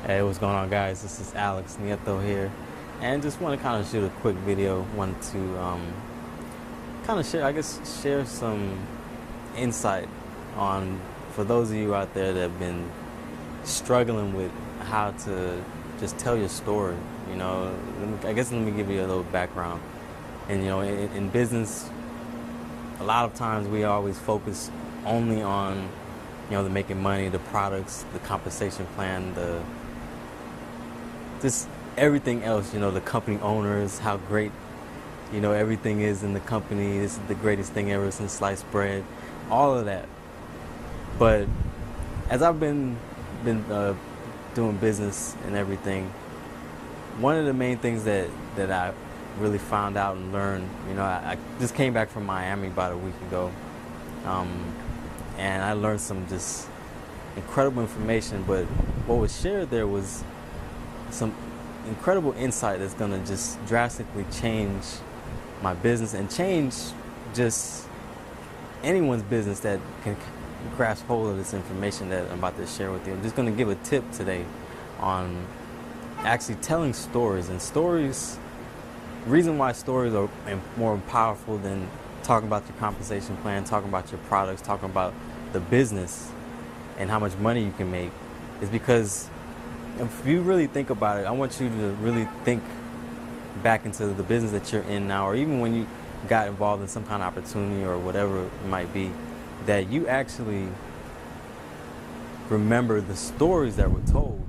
Hey, what's going on, guys? This is Alex Nieto here, and just want to kind of shoot a quick video. Want to kind of share some insight on for those of you out there that have been struggling with how to just tell your story. Let me give you a little background. And in business, a lot of times we always focus only on the making money, the products, the compensation plan, just everything else, the company owners, how great, everything is in the company. This is the greatest thing ever since sliced bread, all of that. But as I've been doing business and everything, one of the main things that I really found out and learned, I just came back from Miami about a week ago, and I learned some just incredible information. But what was shared there was some incredible insight that's going to just drastically change my business and change just anyone's business that can grasp hold of this information that I'm about to share with you. I'm just going to give a tip today on actually telling stories. And stories, reason why stories are more powerful than talking about your compensation plan, talking about your products, talking about the business and how much money you can make, is because if you really think about it, I want you to really think back into the business that you're in now, or even when you got involved in some kind of opportunity or whatever it might be, that you actually remember the stories that were told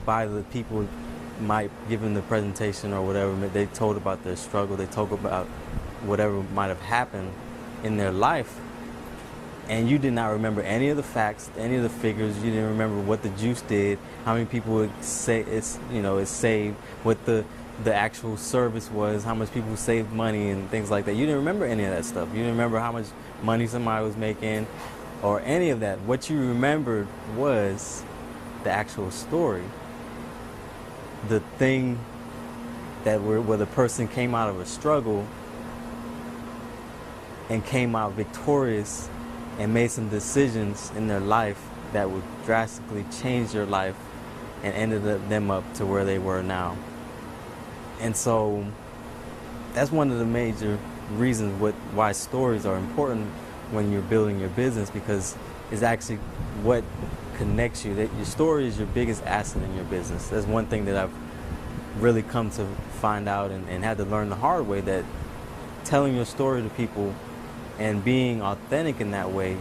by the people might given the presentation or whatever. They told about their struggle, they told about whatever might have happened in their life, and you did not remember any of the facts, any of the figures. You didn't remember what the juice did, how many people would say it's saved, what the actual service was, how much people saved money and things like that. You didn't remember any of that stuff. You didn't remember how much money somebody was making or any of that. What you remembered was the actual story, the thing that where the person came out of a struggle and came out victorious and made some decisions in their life that would drastically change their life and ended them up to where they were now. And so that's one of the major reasons why stories are important when you're building your business, because it's actually what connects you. That your story is your biggest asset in your business. That's one thing that I've really come to find out and had to learn the hard way, that telling your story to people and being authentic in that way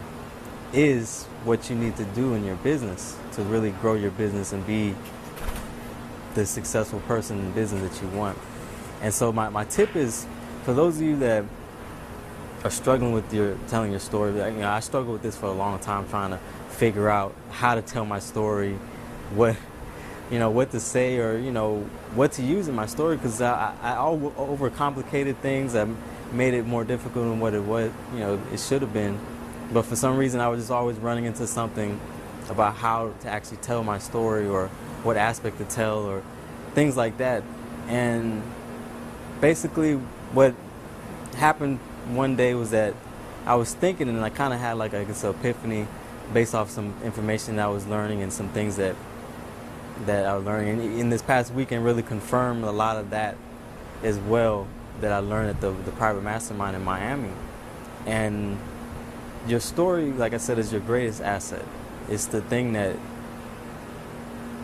is what you need to do in your business to really grow your business and be the successful person in business that you want. And so my tip is, for those of you that are struggling with telling your story, I struggled with this for a long time, trying to figure out how to tell my story, what to say, or what to use in my story, because I overcomplicated things. I made it more difficult than what it was, it should have been. But for some reason, I was just always running into something about how to actually tell my story, or what aspect to tell, or things like that. And basically what happened one day was that I was thinking, and I kind of had like an epiphany based off some information that I was learning and some things that I was learning. And in this past weekend really confirmed a lot of that as well, that I learned at the private mastermind in Miami. And your story, like I said, is your greatest asset. It's the thing that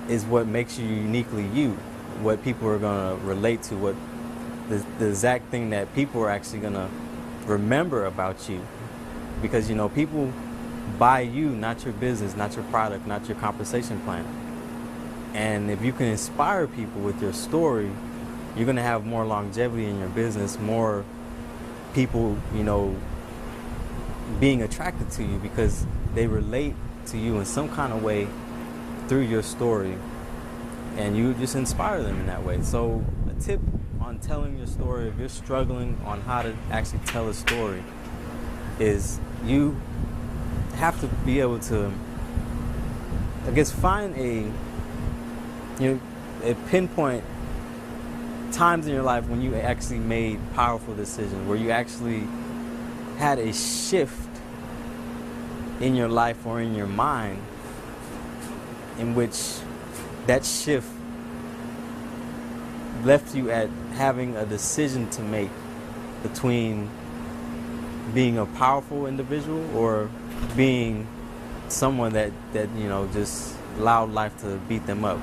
is what makes you uniquely you, what people are going to relate to, what the exact thing that people are actually going to remember about you. Because people buy you, not your business, not your product, not your compensation plan. And if you can inspire people with your story, you're going to have more longevity in your business, more people, being attracted to you because they relate to you in some kind of way through your story, and you just inspire them in that way. So a tip on telling your story, if you're struggling on how to actually tell a story, is you have to be able to, find a pinpoint times in your life when you actually made powerful decisions, where you actually had a shift in your life or in your mind in which that shift left you at having a decision to make between being a powerful individual or being someone that just allowed life to beat them up.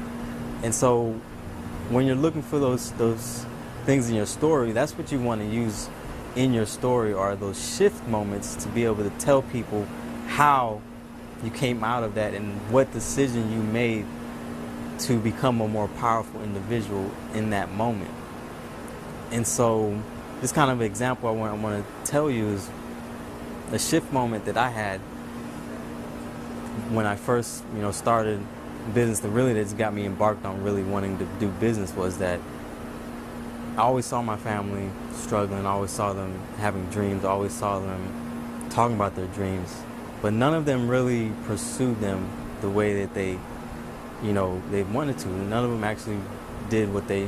And so when you're looking for those things in your story, that's what you want to use in your story, are those shift moments to be able to tell people how you came out of that and what decision you made to become a more powerful individual in that moment. And so this kind of example I want to tell you is a shift moment that I had when I first started business that really just got me embarked on really wanting to do business, was that I always saw my family struggling. I always saw them having dreams. I always saw them talking about their dreams, but none of them really pursued them the way that they wanted to. None of them actually did what they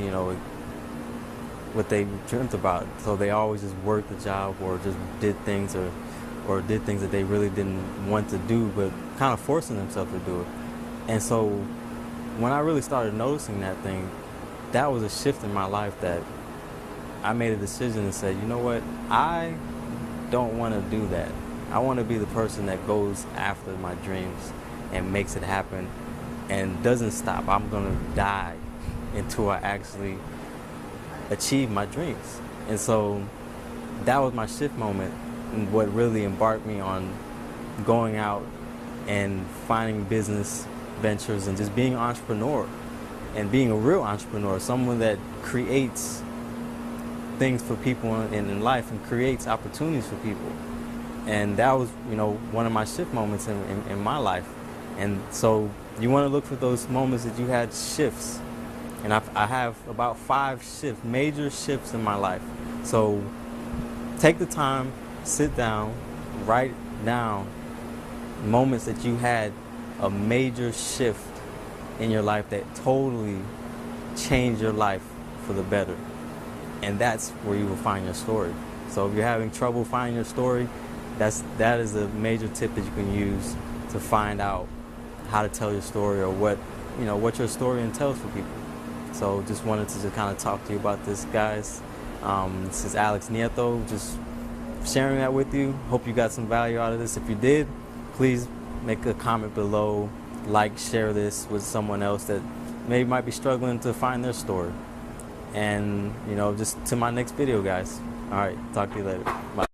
dreamt about. So they always just worked the job or just did things or did things that they really didn't want to do, but kind of forcing themselves to do it. And so when I really started noticing that thing, that was a shift in my life, that I made a decision and said, you know what, I don't want to do that. I want to be the person that goes after my dreams and makes it happen and doesn't stop. I'm going to die until I actually achieve my dreams. And so that was my shift moment, and what really embarked me on going out and finding business ventures and just being an entrepreneur, and being a real entrepreneur, someone that creates things for people in life and creates opportunities for people. And that was one of my shift moments in my life. And so you want to look for those moments that you had shifts. And I have about 5 major shifts in my life. So take the time, sit down, write down moments that you had a major shift in your life that totally changed your life for the better. And that's where you will find your story. So if you're having trouble finding your story, that is a major tip that you can use to find out how to tell your story, or what your story entails for people. So just wanted to just kind of talk to you about this, guys. This is Alex Nieto, just sharing that with you. Hope you got some value out of this. If you did, please make a comment below, share this with someone else that maybe might be struggling to find their story. And just to my next video, guys. All right, talk to you later. Bye.